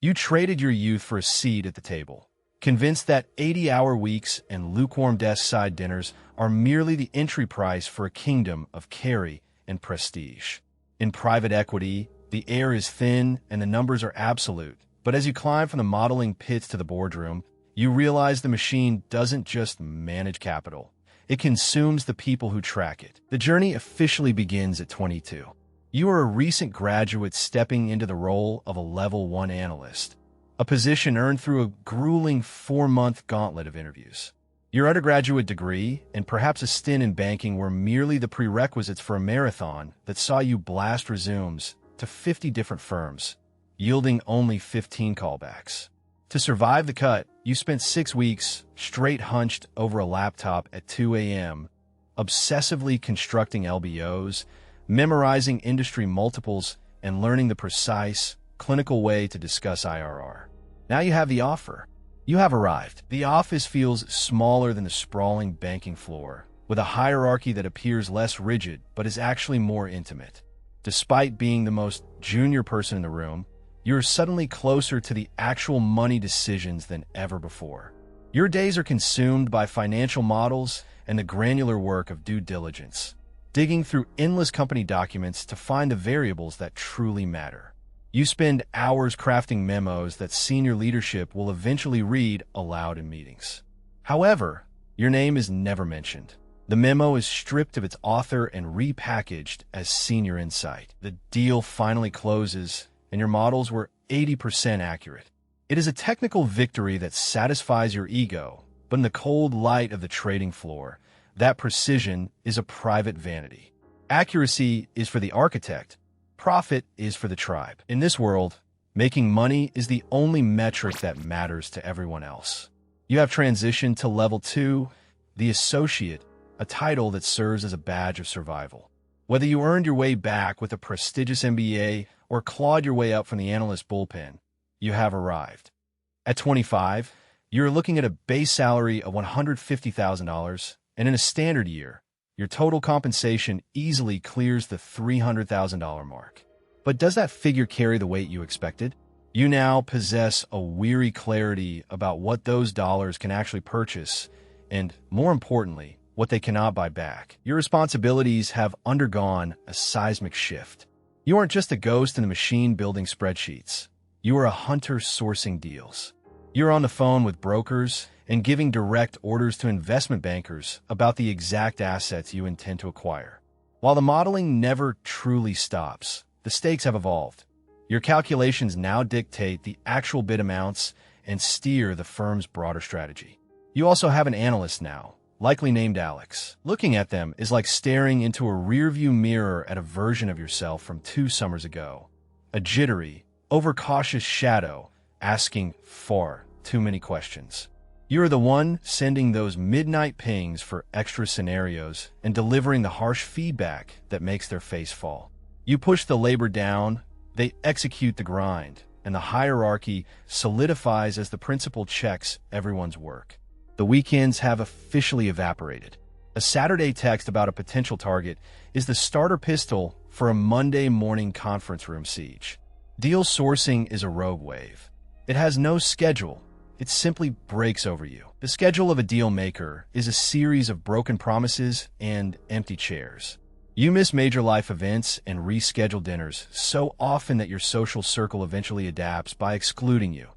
You traded your youth for a seat at the table, convinced that 80-hour weeks and lukewarm desk-side dinners are merely the entry price for a kingdom of carry and prestige. In private equity, the air is thin and the numbers are absolute. But as you climb from the modeling pits to the boardroom, you realize the machine doesn't just manage capital. It consumes the people who track it. The journey officially begins at 22. You are a recent graduate stepping into the role of a Level 1 analyst, a position earned through a grueling 4-month gauntlet of interviews. Your undergraduate degree and perhaps a stint in banking were merely the prerequisites for a marathon that saw you blast resumes to 50 different firms, yielding only 15 callbacks. To survive the cut, you spent 6 weeks straight hunched over a laptop at 2 a.m., obsessively constructing LBOs, memorizing industry multiples, and learning the precise, clinical way to discuss IRR. Now you have the offer. You have arrived. The office feels smaller than the sprawling banking floor, with a hierarchy that appears less rigid but is actually more intimate. Despite being the most junior person in the room, you're suddenly closer to the actual money decisions than ever before. Your days are consumed by financial models and the granular work of due diligence, digging through endless company documents to find the variables that truly matter. You spend hours crafting memos that senior leadership will eventually read aloud in meetings. However, your name is never mentioned. The memo is stripped of its author and repackaged as senior insight. The deal finally closes, and your models were 80% accurate. It is a technical victory that satisfies your ego, but in the cold light of the trading floor, that precision is a private vanity. Accuracy is for the architect. Profit is for the tribe. In this world, making money is the only metric that matters to everyone else. You have transitioned to Level 2, the associate, a title that serves as a badge of survival. Whether you earned your way back with a prestigious MBA or clawed your way up from the analyst bullpen, you have arrived. At 25, you're looking at a base salary of $150,000, and in a standard year, your total compensation easily clears the $300,000 mark. But does that figure carry the weight you expected? You now possess a weary clarity about what those dollars can actually purchase, and, more importantly, what they cannot buy back. Your responsibilities have undergone a seismic shift. You aren't just a ghost in the machine building spreadsheets. You are a hunter sourcing deals. You're on the phone with brokers and giving direct orders to investment bankers about the exact assets you intend to acquire. While the modeling never truly stops, the stakes have evolved. Your calculations now dictate the actual bid amounts and steer the firm's broader strategy. You also have an analyst now, likely named Alex. Looking at them is like staring into a rearview mirror at a version of yourself from 2 summers ago. A jittery, overcautious shadow asking far too many questions. You're the one sending those midnight pings for extra scenarios and delivering the harsh feedback that makes their face fall. You push the labor down, they execute the grind, and the hierarchy solidifies as the principal checks everyone's work. The weekends have officially evaporated. A Saturday text about a potential target is the starter pistol for a Monday morning conference room siege. Deal sourcing is a rogue wave. It has no schedule. It simply breaks over you. The schedule of a deal maker is a series of broken promises and empty chairs. You miss major life events and reschedule dinners so often that your social circle eventually adapts by excluding you.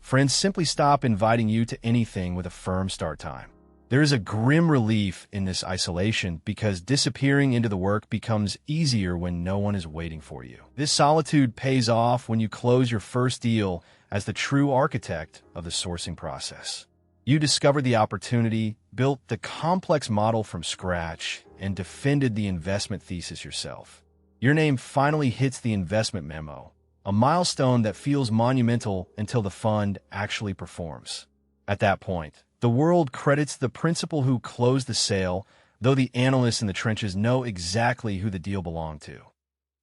Friends simply stop inviting you to anything with a firm start time. There is a grim relief in this isolation because disappearing into the work becomes easier when no one is waiting for you. This solitude pays off when you close your first deal as the true architect of the sourcing process. You discovered the opportunity, built the complex model from scratch, and defended the investment thesis yourself. Your name finally hits the investment memo, a milestone that feels monumental until the fund actually performs. At that point, the world credits the principal who closed the sale, though the analysts in the trenches know exactly who the deal belonged to.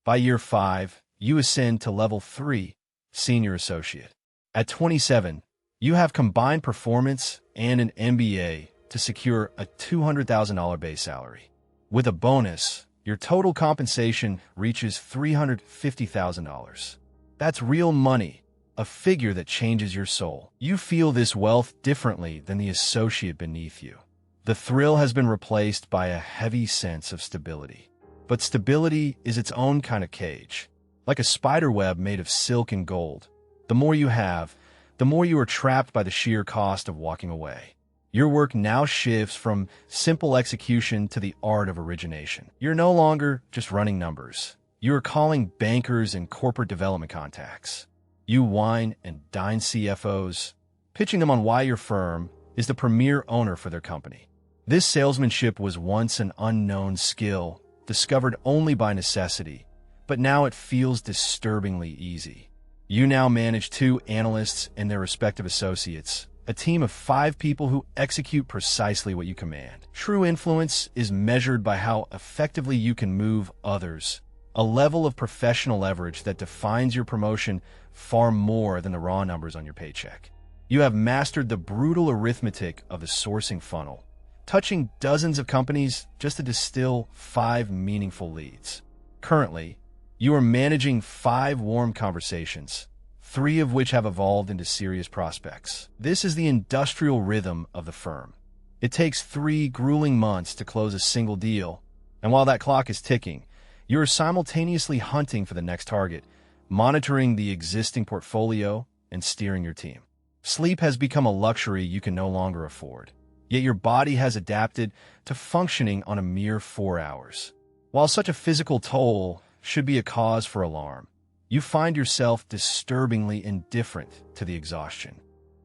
By year 5, you ascend to Level 3, Senior Associate. At 27, you have combined performance and an MBA to secure a $200,000 base salary. With a bonus, your total compensation reaches $350,000. That's real money, a figure that changes your soul. You feel this wealth differently than the associate beneath you. The thrill has been replaced by a heavy sense of stability. But stability is its own kind of cage. Like a spider web made of silk and gold, the more you have, the more you are trapped by the sheer cost of walking away. Your work now shifts from simple execution to the art of origination. You're no longer just running numbers. You are calling bankers and corporate development contacts. You wine and dine CFOs, pitching them on why your firm is the premier owner for their company. This salesmanship was once an unknown skill, discovered only by necessity, but now it feels disturbingly easy. You now manage 2 analysts and their respective associates, a team of 5 people who execute precisely what you command. True influence is measured by how effectively you can move others, a level of professional leverage that defines your promotion far more than the raw numbers on your paycheck. You have mastered the brutal arithmetic of the sourcing funnel, touching dozens of companies just to distill 5 meaningful leads. Currently, you are managing 5 warm conversations, 3 of which have evolved into serious prospects. This is the industrial rhythm of the firm. It takes 3 grueling months to close a single deal, and while that clock is ticking, you are simultaneously hunting for the next target, monitoring the existing portfolio, and steering your team. Sleep has become a luxury you can no longer afford, yet your body has adapted to functioning on a mere 4 hours. While such a physical toll should be a cause for alarm, you find yourself disturbingly indifferent to the exhaustion.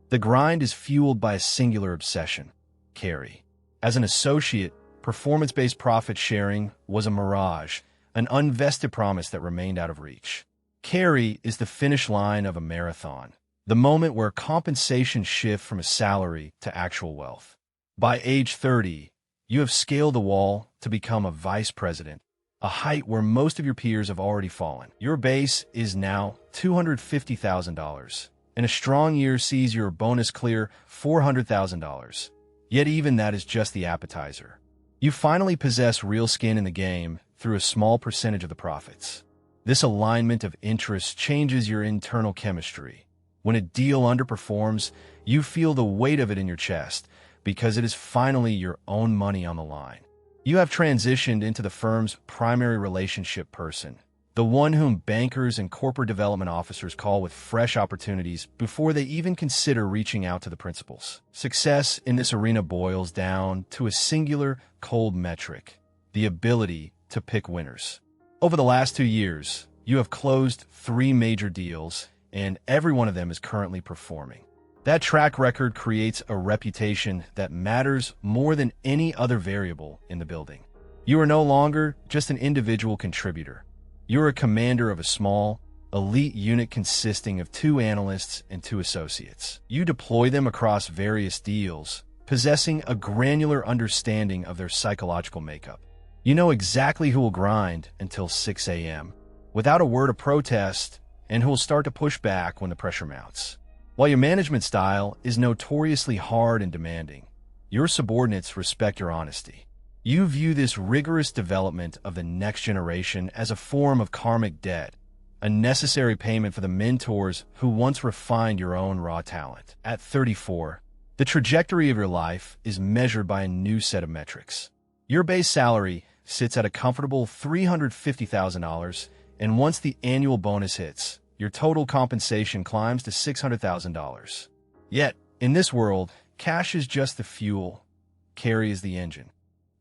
The grind is fueled by a singular obsession: carry. As an associate, performance-based profit sharing was a mirage, an unvested promise that remained out of reach. Carry is the finish line of a marathon, the moment where compensation shifts from a salary to actual wealth. By age 30, you have scaled the wall to become a vice president, a height where most of your peers have already fallen. Your base is now $250,000, and a strong year sees your bonus clear $400,000. Yet even that is just the appetizer. You finally possess real skin in the game through a small percentage of the profits. This alignment of interests changes your internal chemistry. When a deal underperforms, you feel the weight of it in your chest because it is finally your own money on the line. You have transitioned into the firm's primary relationship person, the one whom bankers and corporate development officers call with fresh opportunities before they even consider reaching out to the principals. Success in this arena boils down to a singular, cold metric: the ability to pick winners. Over the last 2 years, you have closed 3 major deals, and every one of them is currently performing. That track record creates a reputation that matters more than any other variable in the building. You are no longer just an individual contributor. You are a commander of a small, elite unit consisting of 2 analysts and 2 associates. You deploy them across various deals, possessing a granular understanding of their psychological makeup. You know exactly who will grind until 6 a.m. without a word of protest, and who will start to push back when the pressure mounts. While your management style is notoriously hard and demanding, your subordinates respect your honesty. You view this rigorous development of the next generation as a form of karmic debt, a necessary payment for the mentors who once refined your own raw talent. At 34, the trajectory of your life is measured by a new set of metrics. Your base salary sits at a comfortable $350,000, and once the annual bonus hits, your total compensation climbs to $600,000. Yet, in this world, cash is just the fuel, carry is the engine.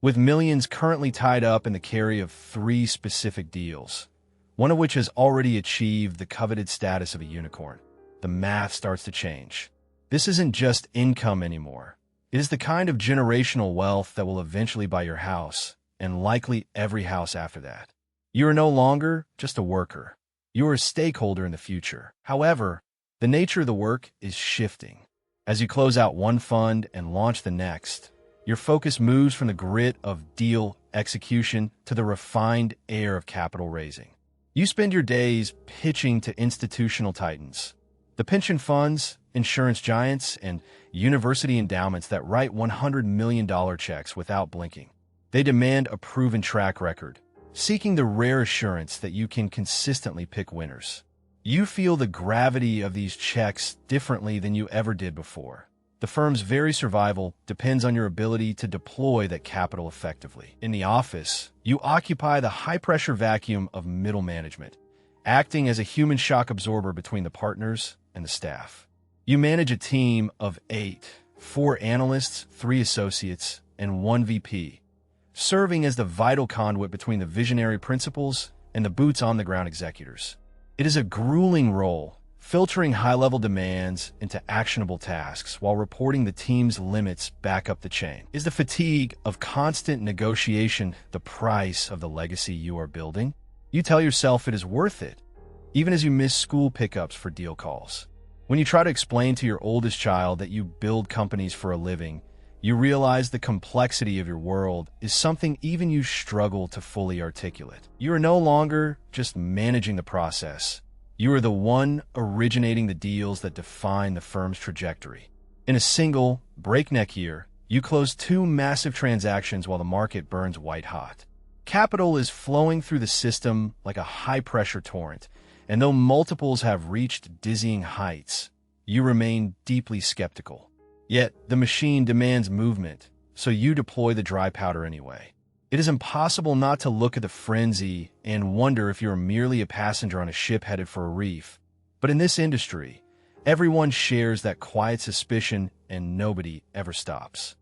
With millions currently tied up in the carry of 3 specific deals, one of which has already achieved the coveted status of a unicorn, the math starts to change. This isn't just income anymore. It is the kind of generational wealth that will eventually buy your house, and likely every house after that. You are no longer just a worker. You are a stakeholder in the future. However, the nature of the work is shifting. As you close out one fund and launch the next, your focus moves from the grit of deal execution to the refined air of capital raising. You spend your days pitching to institutional titans, the pension funds, insurance giants, and university endowments that write $100 million checks without blinking. They demand a proven track record, seeking the rare assurance that you can consistently pick winners. You feel the gravity of these checks differently than you ever did before. The firm's very survival depends on your ability to deploy that capital effectively. In the office, you occupy the high-pressure vacuum of middle management, acting as a human shock absorber between the partners and the staff. You manage a team of 8, 4 analysts, 3 associates, and 1 VP, serving as the vital conduit between the visionary principals and the boots-on-the-ground executors. It is a grueling role, filtering high-level demands into actionable tasks while reporting the team's limits back up the chain. Is the fatigue of constant negotiation the price of the legacy you are building? You tell yourself it is worth it, even as you miss school pickups for deal calls. When you try to explain to your oldest child that you build companies for a living, you realize the complexity of your world is something even you struggle to fully articulate. You are no longer just managing the process. You are the one originating the deals that define the firm's trajectory. In a single, breakneck year, you close 2 massive transactions while the market burns white hot. Capital is flowing through the system like a high-pressure torrent, and though multiples have reached dizzying heights, you remain deeply skeptical. Yet, the machine demands movement, so you deploy the dry powder anyway. It is impossible not to look at the frenzy and wonder if you're merely a passenger on a ship headed for a reef. But in this industry, everyone shares that quiet suspicion and nobody ever stops.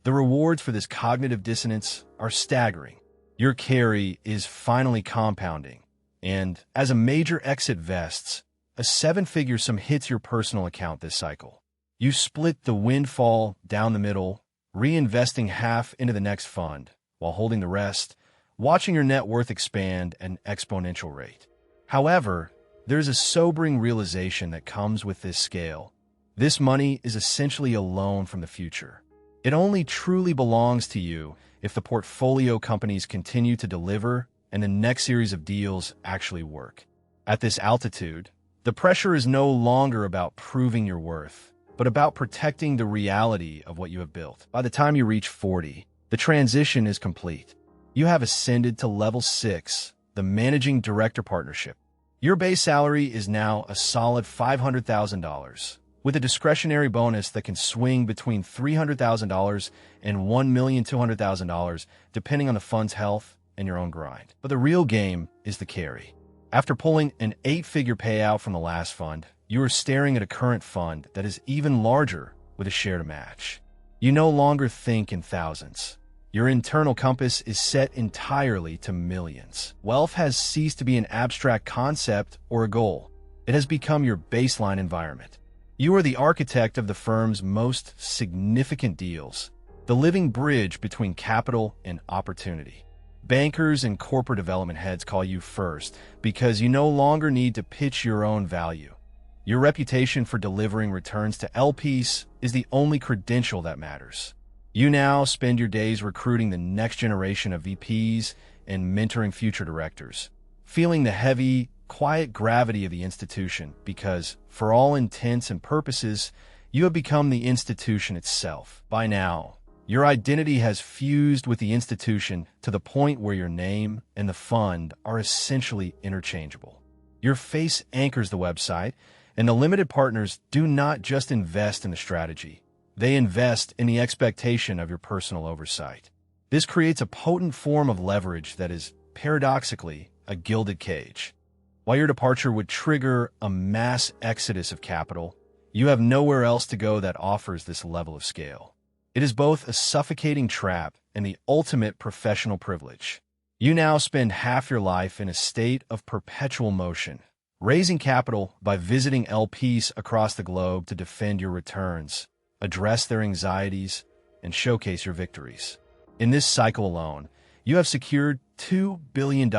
The rewards for this cognitive dissonance are staggering. Your carry is finally compounding, and as a major exit vests, a 7-figure sum hits your personal account this cycle. You split the windfall down the middle, reinvesting half into the next fund, while holding the rest, watching your net worth expand at an exponential rate. However, there's a sobering realization that comes with this scale. This money is essentially a loan from the future. It only truly belongs to you if the portfolio companies continue to deliver and the next series of deals actually work. At this altitude, the pressure is no longer about proving your worth, but about protecting the reality of what you have built. By the time you reach 40, the transition is complete. You have ascended to level 6, the managing director partnership. Your base salary is now a solid $500,000, with a discretionary bonus that can swing between $300,000 and $1,200,000, depending on the fund's health and your own grind. But the real game is the carry. After pulling an 8-figure payout from the last fund, you are staring at a current fund that is even larger with a share to match. You no longer think in thousands. Your internal compass is set entirely to millions. Wealth has ceased to be an abstract concept or a goal. It has become your baseline environment. You are the architect of the firm's most significant deals, the living bridge between capital and opportunity. Bankers and corporate development heads call you first because you no longer need to pitch your own value. Your reputation for delivering returns to LPs is the only credential that matters. You now spend your days recruiting the next generation of VPs and mentoring future directors, feeling the heavy, quiet gravity of the institution because, for all intents and purposes, you have become the institution itself. By now, your identity has fused with the institution to the point where your name and the fund are essentially interchangeable. Your face anchors the website, and the limited partners do not just invest in the strategy. They invest in the expectation of your personal oversight. This creates a potent form of leverage that is, paradoxically, a gilded cage. While your departure would trigger a mass exodus of capital, you have nowhere else to go that offers this level of scale. It is both a suffocating trap and the ultimate professional privilege. You now spend half your life in a state of perpetual motion, raising capital by visiting LPs across the globe to defend your returns, address their anxieties, and showcase your victories. In this cycle alone, you have secured $2 billion,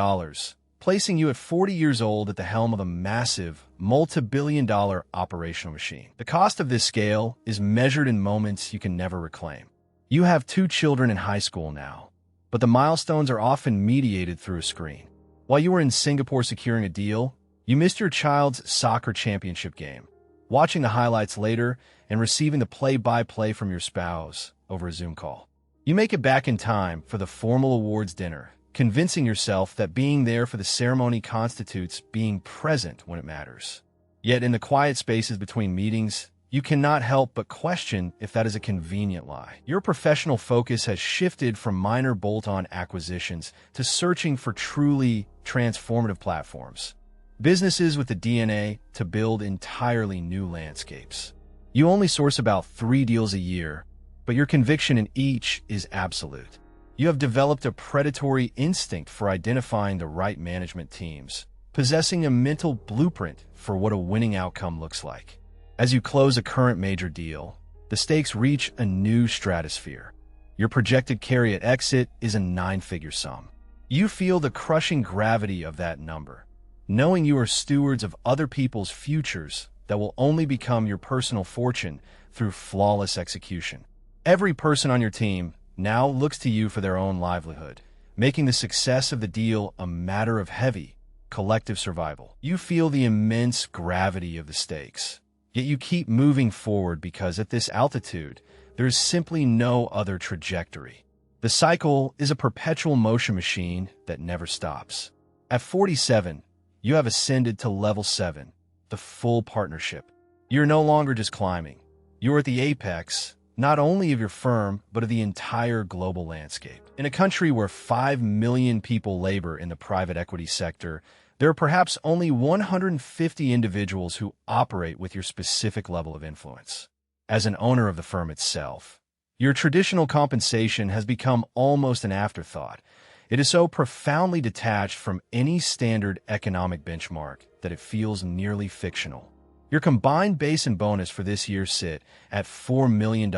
placing you at 40 years old at the helm of a massive, multi-billion-dollar operational machine. The cost of this scale is measured in moments you can never reclaim. You have 2 children in high school now, but the milestones are often mediated through a screen. While you were in Singapore securing a deal, you missed your child's soccer championship game, watching the highlights later and receiving the play-by-play from your spouse over a Zoom call. You make it back in time for the formal awards dinner, convincing yourself that being there for the ceremony constitutes being present when it matters. Yet in the quiet spaces between meetings, you cannot help but question if that is a convenient lie. Your professional focus has shifted from minor bolt-on acquisitions to searching for truly transformative platforms. Businesses with the DNA to build entirely new landscapes. You only source about 3 deals a year, but your conviction in each is absolute. You have developed a predatory instinct for identifying the right management teams, possessing a mental blueprint for what a winning outcome looks like. As you close a current major deal, the stakes reach a new stratosphere. Your projected carry at exit is a 9-figure sum. You feel the crushing gravity of that number, knowing you are stewards of other people's futures that will only become your personal fortune through flawless execution. Every person on your team now looks to you for their own livelihood, making the success of the deal a matter of heavy, collective survival. You feel the immense gravity of the stakes, yet you keep moving forward because at this altitude, there is simply no other trajectory. The cycle is a perpetual motion machine that never stops. At 47, you have ascended to level 7, the full partnership. You're no longer just climbing. You're at the apex, not only of your firm, but of the entire global landscape. In a country where 5 million people labor in the private equity sector, there are perhaps only 150 individuals who operate with your specific level of influence. As an owner of the firm itself, your traditional compensation has become almost an afterthought. It is so profoundly detached from any standard economic benchmark that it feels nearly fictional. Your combined base and bonus for this year sit at $4 million,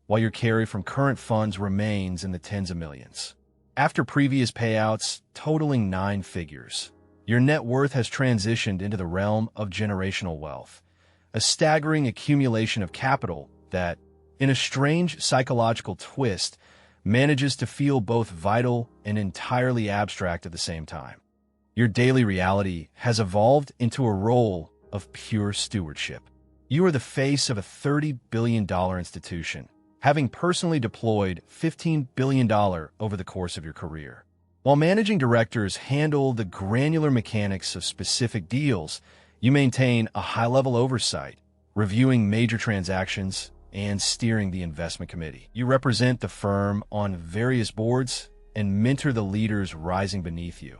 while your carry from current funds remains in the tens of millions. After previous payouts totaling 9 figures, your net worth has transitioned into the realm of generational wealth, a staggering accumulation of capital that, in a strange psychological twist, manages to feel both vital and entirely abstract at the same time. Your daily reality has evolved into a role of pure stewardship. You are the face of a $30 billion institution, having personally deployed $15 billion over the course of your career. While managing directors handle the granular mechanics of specific deals, you maintain a high-level oversight, reviewing major transactions and steering the investment committee. You represent the firm on various boards and mentor the leaders rising beneath you,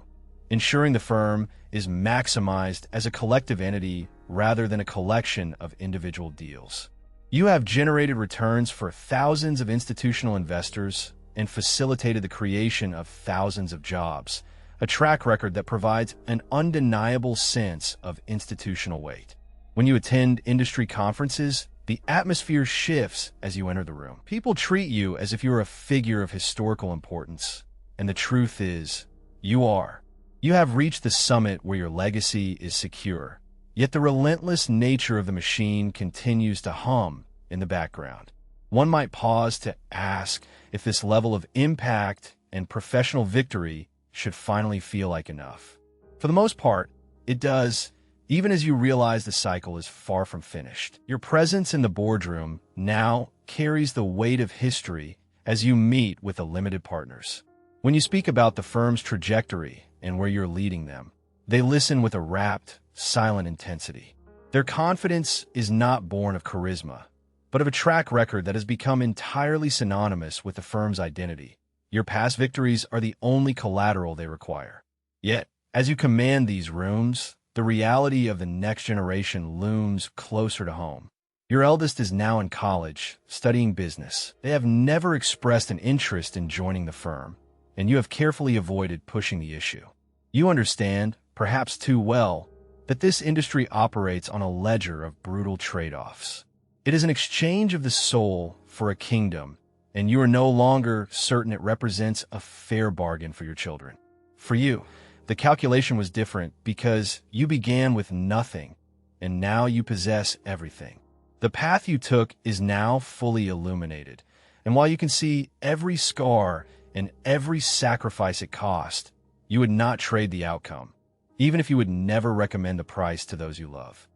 ensuring the firm is maximized as a collective entity rather than a collection of individual deals. You have generated returns for thousands of institutional investors and facilitated the creation of thousands of jobs, a track record that provides an undeniable sense of institutional weight. When you attend industry conferences, the atmosphere shifts as you enter the room. People treat you as if you're a figure of historical importance, and the truth is, you are. You have reached the summit where your legacy is secure, yet the relentless nature of the machine continues to hum in the background. One might pause to ask if this level of impact and professional victory should finally feel like enough. For the most part, it does, even as you realize the cycle is far from finished. Your presence in the boardroom now carries the weight of history as you meet with the limited partners. When you speak about the firm's trajectory and where you're leading them, they listen with a rapt, silent intensity. Their confidence is not born of charisma, but of a track record that has become entirely synonymous with the firm's identity. Your past victories are the only collateral they require. Yet, as you command these rooms, the reality of the next generation looms closer to home. Your eldest is now in college, studying business. They have never expressed an interest in joining the firm, and you have carefully avoided pushing the issue. You understand, perhaps too well, that this industry operates on a ledger of brutal trade-offs. It is an exchange of the soul for a kingdom, and you are no longer certain it represents a fair bargain for your children. For you, the calculation was different because you began with nothing, and now you possess everything. The path you took is now fully illuminated, and while you can see every scar and every sacrifice it cost, you would not trade the outcome, even if you would never recommend the price to those you love.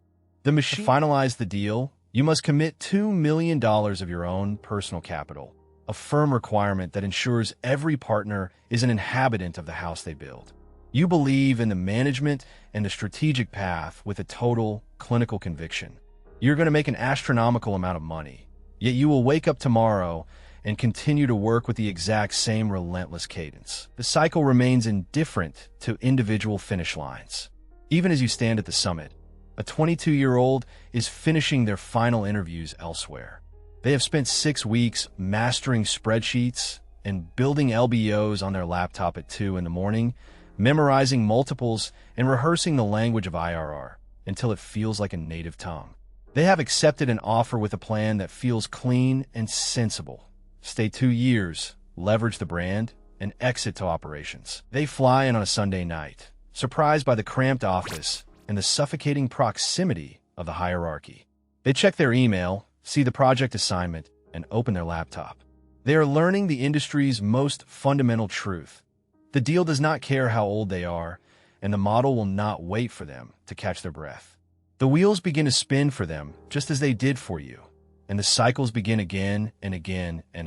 To finalize the deal, you must commit $2 million of your own personal capital, a firm requirement that ensures every partner is an inhabitant of the house they build. You believe in the management and the strategic path with a total clinical conviction. You're going to make an astronomical amount of money, yet you will wake up tomorrow and continue to work with the exact same relentless cadence. The cycle remains indifferent to individual finish lines. Even as you stand at the summit, a 22-year-old is finishing their final interviews elsewhere. They have spent 6 weeks mastering spreadsheets and building LBOs on their laptop at 2 in the morning, memorizing multiples and rehearsing the language of IRR until it feels like a native tongue. They have accepted an offer with a plan that feels clean and sensible. Stay 2 years, leverage the brand, and exit to operations. They fly in on a Sunday night, surprised by the cramped office and the suffocating proximity of the hierarchy. They check their email, see the project assignment, and open their laptop. They are learning the industry's most fundamental truth. The deal does not care how old they are, and the model will not wait for them to catch their breath. The wheels begin to spin for them just as they did for you, and the cycles begin again and again and again.